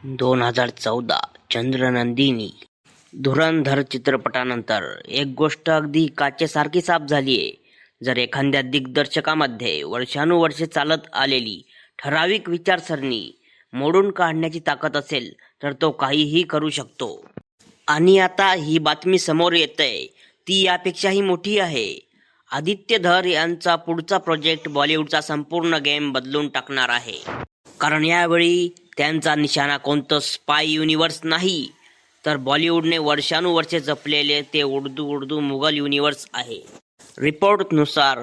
2014 चंद्रनंदिनी. धुरंधर चित्रपटानंतर एक गोष्ट अगदी काचेसारखी साफ झालीये. जर एखाद्या दिग्दर्शकामध्ये वर्षानुवर्षे चालत आलेली ठराविक विचारसरणी मोडून काढण्याची ताकद असेल तर तो काहीही करू शकतो. आणि आता ही बातमी समोर येते ती यापेक्षाही मोठी आहे. आदित्य धर यांचा पुढचा प्रोजेक्ट बॉलिवूडचा संपूर्ण गेम बदलून टाकणार आहे. कारण यावेळी त्यांचा निशाणा कोणतं स्पाय युनिव्हर्स नाही, तर बॉलिवूडने वर्षानुवर्षे जपलेले ते उर्दू मुघल युनिव्हर्स आहे. रिपोर्टनुसार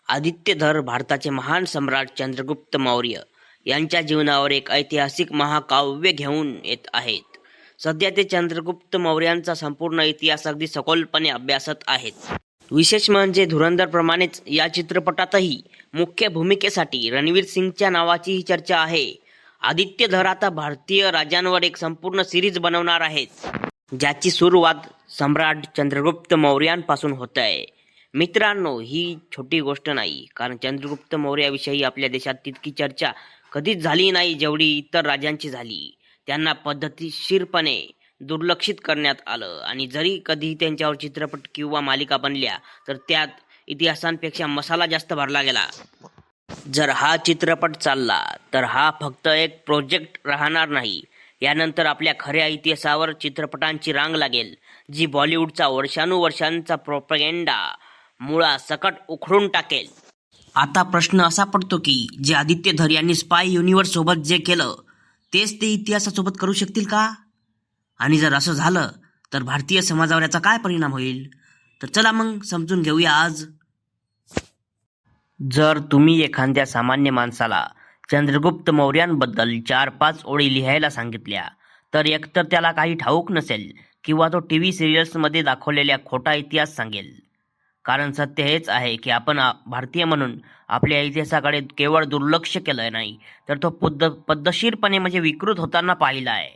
आदित्य धर भारताचे महान सम्राट चंद्रगुप्त मौर्य यांच्या जीवनावर एक ऐतिहासिक महाकाव्य घेऊन येत आहेत. सध्या ते चंद्रगुप्त मौर्यांचा संपूर्ण इतिहास अगदी सखोलपणे अभ्यासत आहेत. विशेष म्हणजे धुरंधरप्रमाणेच या चित्रपटातही मुख्य भूमिकेसाठी रणवीर सिंगच्या नावाचीही चर्चा आहे. आदित्य धर आता भारतीय राजांवर एक संपूर्ण सिरीज बनवणार आहेत, ज्याची सुरुवात सम्राट चंद्रगुप्त मौर्यांपासून होत आहे. मित्रांनो, ही छोटी गोष्ट नाही, कारण चंद्रगुप्त मौर्याविषयी आपल्या देशात तितकी चर्चा कधीच झाली नाही जेवढी इतर राजांची झाली. त्यांना पद्धतशीरपणे दुर्लक्षित करण्यात आलं आणि जरी कधी त्यांच्यावर चित्रपट किंवा मालिका बनल्या तर त्यात इतिहासांपेक्षा मसाला जास्त भरला गेला. जर हा चित्रपट चालला तर हा फक्त एक प्रोजेक्ट राहणार नाही. यानंतर आपल्या खऱ्या इतिहासावर चित्रपटांची रांग लागेल, जी बॉलिवूडचा वर्षानुवर्षांचा प्रोपगेंडा मुळासकट उखडून टाकेल. आता प्रश्न असा पडतो की जे आदित्य धर यांनी स्पाय युनिव्हर्स सोबत जे केलं तेच ते इतिहासासोबत करू शकतील का? आणि जर असं झालं तर भारतीय समाजावर याचा काय परिणाम होईल? तर चला मग समजून घेऊया आज. जर तुम्ही एखाद्या सामान्य माणसाला चंद्रगुप्त मौर्यांबद्दल 4-5 ओळी लिहायला सांगितल्या तर एकतर त्याला काही ठाऊक नसेल किंवा तो टीव्ही सिरियल्समध्ये दाखवलेल्या खोटा इतिहास सांगेल. कारण सत्य हेच आहे की आपण भारतीय म्हणून आपल्या इतिहासाकडे केवळ दुर्लक्ष केलं नाही, तर तो पद्धतशीरपणे म्हणजे विकृत होताना पाहिला आहे.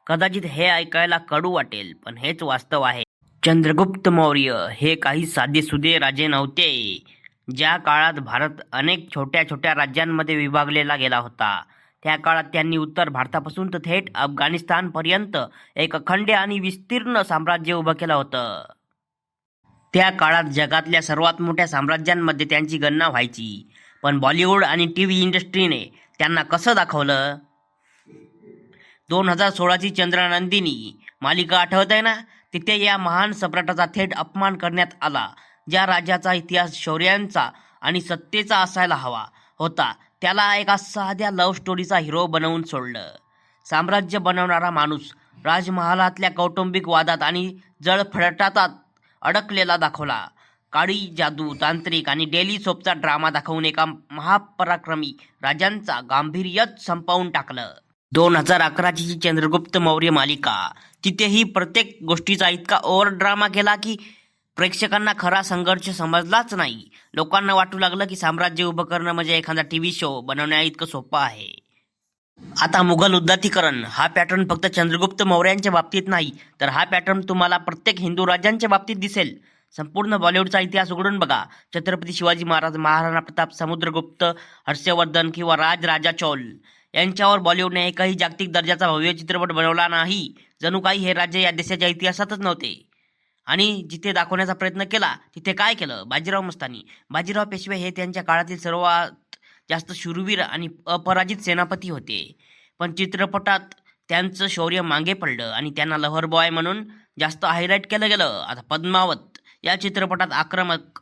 कदाचित हे ऐकायला कडू वाटेल, पण हेच वास्तव आहे. चंद्रगुप्त मौर्य हे काही साधेसुधे राजे नव्हते. ज्या काळात भारत अनेक छोट्या छोट्या राज्यांमध्ये विभागलेला गेला होता, त्या काळात त्यांनी उत्तर भारतापासून तर थेट अफगाणिस्तानपर्यंत एक अखंड आणि विस्तीर्ण साम्राज्य उभं केलं होतं. त्या काळात जगातल्या सर्वात मोठ्या साम्राज्यांमध्ये त्यांची गणना व्हायची. पण बॉलिवूड आणि टीव्ही इंडस्ट्रीने त्यांना कसं दाखवलं? 2016ची चंद्रनंदिनी मालिका आठवत आहे ना? तिथे या महान सम्राटाचा थेट अपमान करण्यात आला. ज्या राजाचा इतिहास शौर्यांचा आणि सत्तेचा असायला हवा होता, त्याला एका साध्या लव्ह स्टोरीचा हिरो बनवून सोडलं. साम्राज्य बनवणारा माणूस राजमहालातल्या कौटुंबिक वादात आणि जळफळाटात अडकलेला दाखवला. काळी जादू, तांत्रिक आणि डेली सोपचा ड्रामा दाखवून एका महापराक्रमी राजांचा गांभीर्यच संपवून टाकलं. 2011ची चंद्रगुप्त मौर्य मालिका, तिथेही प्रत्येक गोष्टीचा इतका ओव्हर ड्रामा केला की प्रेक्षकांना खरा संघर्ष समजलाच नाही. लोकांना वाटू लागलं की साम्राज्य उभं करणं म्हणजे एखादा टीव्ही शो बनवण्या इतकं सोपं आहे. आता मुघल उदात्तीकरण हा पॅटर्न फक्त चंद्रगुप्त मौर्यांच्या बाबतीत नाही, तर हा पॅटर्न तुम्हाला प्रत्येक हिंदू राज्यांच्या बाबतीत दिसेल. संपूर्ण बॉलिवूडचा इतिहास उघडून बघा. छत्रपती शिवाजी महाराज, महाराणा प्रताप, समुद्रगुप्त, हर्षवर्धन किंवा राजा चोल यांच्यावर बॉलिवूडने एकही जागतिक दर्जाचा भव्य चित्रपट बनवला नाही. जणू काही हे राज्य या देशाच्या इतिहासातच नव्हते. आणि जिथे दाखवण्याचा प्रयत्न केला तिथे काय केलं? बाजीराव मस्तानी, बाजीराव पेशवे हे त्यांच्या काळातील सर्वात जास्त शूरवीर आणि अपराजित सेनापती होते. पण चित्रपटात त्यांचं शौर्य मागे पडलं आणि त्यांना लव्हर बॉय म्हणून जास्त हायलाईट केलं गेलं. आता पद्मावत या चित्रपटात आक्रमक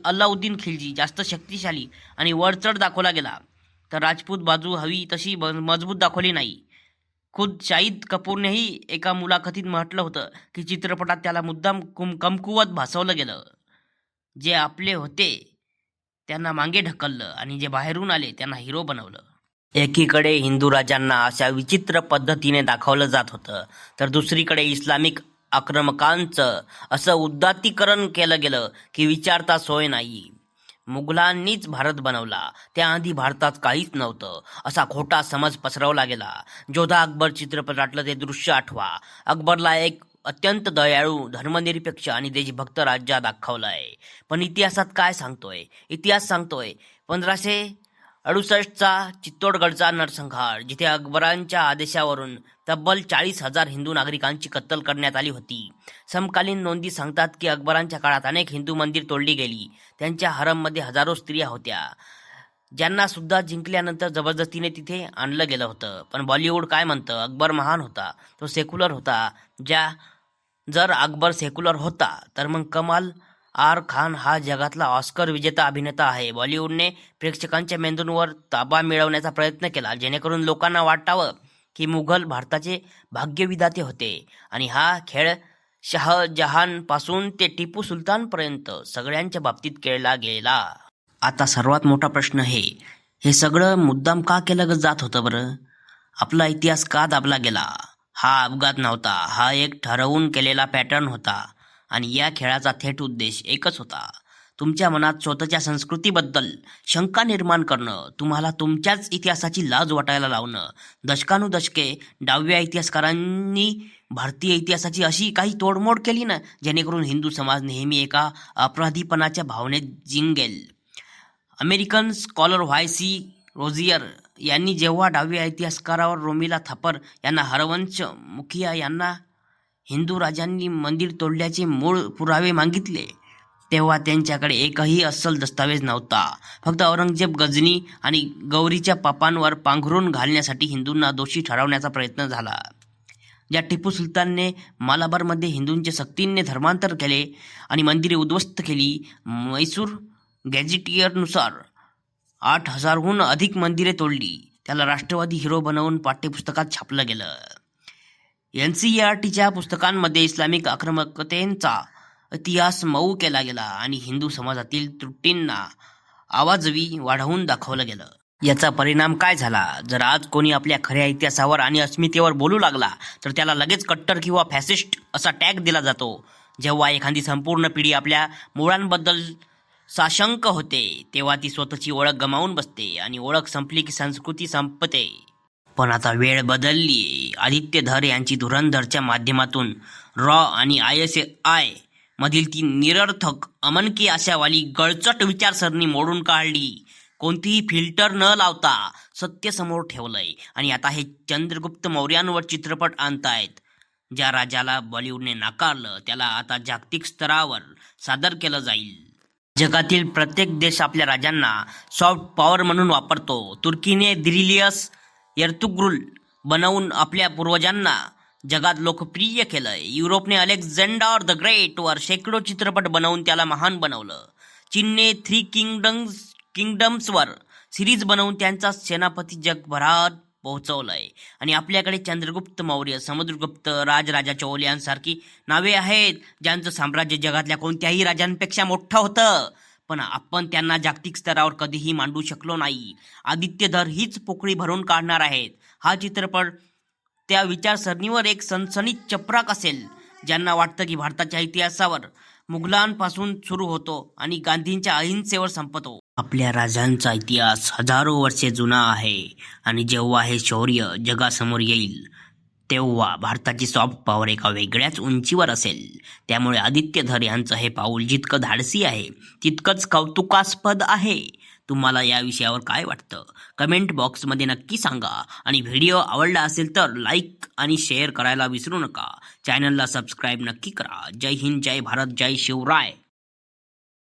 अल्लाउद्दीन खिलजी जास्त शक्तिशाली आणि वरचढ दाखवला गेला, तर राजपूत बाजू हवी तशी मजबूत दाखवली नाही. खुद शाहिद कपूरनेही एका मुलाखतीत म्हटलं होतं की चित्रपटात त्याला मुद्दाम कमकुवत भासवलं गेलं. जे आपले होते त्यांना मागे ढकललं आणि जे बाहेरून आले त्यांना हिरो बनवलं. एकीकडे हिंदू राजांना अशा विचित्र पद्धतीने दाखवलं जात होतं, तर दुसरीकडे इस्लामिक आक्रमकांचं असं उदात्तीकरण केलं गेलं की विचारता सोय नाही. मुघलांनीच भारत बनवला, त्याआधी भारतात काहीच नव्हतं असा खोटा समज पसरवला गेला. जोधा अकबर चित्रपटातलं ते दृश्य आठवा. अकबरला एक अत्यंत दयाळू, धर्मनिरपेक्ष आणि देशभक्त राजा दाखवलाय. पण इतिहासात काय सांगतोय? इतिहास सांगतोय 1500 68चा चित्तोडगडचा नरसंहार, जिथे अकबरांच्या आदेशावरून तब्बल 40,000 हिंदू नागरिकांची कत्तल करण्यात आली होती. समकालीन नोंदी सांगतात की अकबरांच्या काळात अनेक हिंदू मंदिर तोडली गेली. त्यांच्या हरममध्ये हजारो स्त्रिया होत्या, ज्यांना सुद्धा जिंकल्यानंतर जबरदस्तीने तिथे आणलं गेलं होतं. पण बॉलिवूड काय म्हणतं? अकबर महान होता, तो सेक्युलर होता. जर अकबर सेक्युलर होता तर मग कमाल आर खान हा जगातला ऑस्कर विजेता अभिनेता आहे. बॉलिवूडने प्रेक्षकांच्या मेंदूंवर ताबा मिळवण्याचा प्रयत्न केला, जेणेकरून लोकांना वाटावं की मुघल भारताचे भाग्यविधाते होते. आणि हा खेळ शहाजहान पासून ते टिपू सुलतानपर्यंत सगळ्यांच्या बाबतीत खेळला गेला. आता सर्वात मोठा प्रश्न हे सगळं मुद्दाम का केलं जात होतं बरं? आपला इतिहास का दाबला गेला? हा अपघात नव्हता, हा एक ठरवून केलेला पॅटर्न होता. आणि या खेळाचा थेट उद्देश एकच होता: तुमच्या मनात स्वतःच्या संस्कृतीबद्दल शंका निर्माण करणं, तुम्हाला तुमच्याच इतिहासाची लाज वाटायला लावणं. दशकानुदशके डाव्या इतिहासकारांनी भारतीय इतिहासाची अशी काही तोडमोड केली ना, जेणेकरून हिंदू समाज नेहमी एका अपराधीपणाच्या भावनेत जिंगेल. American scholar व्हाय.सी. रोझियर यांनी जेव्हा डाव्या इतिहासकारावर रोमिला थापर यांना, हरवंश मुखिया यांना हिंदू राजांनी मंदिर तोडल्याचे मूळ पुरावे मागितले, तेव्हा त्यांच्याकडे एकही अस्सल दस्तावेज नव्हता. फक्त औरंगजेब, गजनी आणि गौरीच्या पापांवर पांघरून घालण्यासाठी हिंदूंना दोषी ठरवण्याचा प्रयत्न झाला. ज्या टिपू सुलतानने मालाबारमध्ये हिंदूंचे सक्तीने धर्मांतर केले आणि मंदिरे उद्ध्वस्त केली. मैसूर गॅझेटियरनुसार 8,000हून अधिक मंदिरे तोडली. त्याला राष्ट्रवादी हिरो बनवून पाठ्यपुस्तकात छापलं गेलं. NCERTच्या पुस्तकांमध्ये इस्लामिक आक्रमकतेचा इतिहास मऊ केला गेला आणि हिंदू समाजातील त्रुटींना आवाजवी वाढवून दाखवलं गेलं. याचा परिणाम काय झाला? जर आज कोणी आपल्या खऱ्या इतिहासावर आणि अस्मितेवर बोलू लागला तर त्याला लगेच कट्टर किंवा फॅसिस्ट असा टॅग दिला जातो. जेव्हा एखादी संपूर्ण पिढी आपल्या मुळांबद्दल साशंक होते, तेव्हा ती स्वतःची ओळख गमावून बसते आणि ओळख संपली की संस्कृती संपते. पण आता वेळ बदलली. आदित्य धर यांची धुरंधरच्या माध्यमातून रॉ आणि ISI मधील ती निरर्थक, अमनकी आशावाली गळचट विचारसरणी मोडून काढली. कोणतीही फिल्टर न लावता सत्य समोर ठेवलंय. आणि आता हे चंद्रगुप्त मौर्यांवर चित्रपट आणतायत. ज्या राजाला बॉलिवूडने नाकारलं, त्याला आता जागतिक स्तरावर सादर केलं जाईल. जगातील प्रत्येक देश आपल्या राजांना सॉफ्ट पॉवर म्हणून वापरतो. तुर्कीने दिरिलियस एर्तुग्रुल बनवून आपल्या पूर्वजांना जगात लोकप्रिय केलंय. युरोपने अलेक्झांडर द ग्रेटवर शेकडो चित्रपट बनवून त्याला महान बनवलं. चीनने 3 किंगडम्सवर सिरीज बनवून त्यांचा सेनापती जगभरात पोहोचवलंय. आणि आपल्याकडे चंद्रगुप्त मौर्य, समुद्रगुप्त, राजराजा चोल यांसारखी नावे आहेत, ज्यांचं साम्राज्य जगातल्या कोणत्याही राजांपेक्षा मोठं होतं. पण आपण त्यांना जागतिक स्तरावर कधीही मांडू शकलो नाही. आदित्यधर हीच पोकळी भरून काढणार आहेत. हा चित्रपट त्या विचारसरणीवर एक सनसनीत चपराक असेल, ज्यांना वाटतं की भारताच्या इतिहासावर मुघलांपासून सुरू होतो आणि गांधींच्या अहिंसेवर संपतो. आपल्या राजांचा इतिहास हजारो वर्षे जुना आहे आणि जेव्हा हे शौर्य जगासमोर येईल, तेव्हा भारताची सॉफ्ट पॉवर एका वेगळ्याच उंचीवर असेल. त्यामुळे आदित्यधर यांचं हे पाऊल जितकं धाडसी आहे, तितकंच कौतुकास्पद आहे. तुम्हाला या विषयावर काय वाटतं? कमेंट बॉक्समध्ये नक्की सांगा. आणि व्हिडिओ आवडला असेल तर लाईक आणि शेअर करायला विसरू नका. चॅनलला सबस्क्राईब नक्की करा. जय हिंद, जय भारत, जय शिवराय.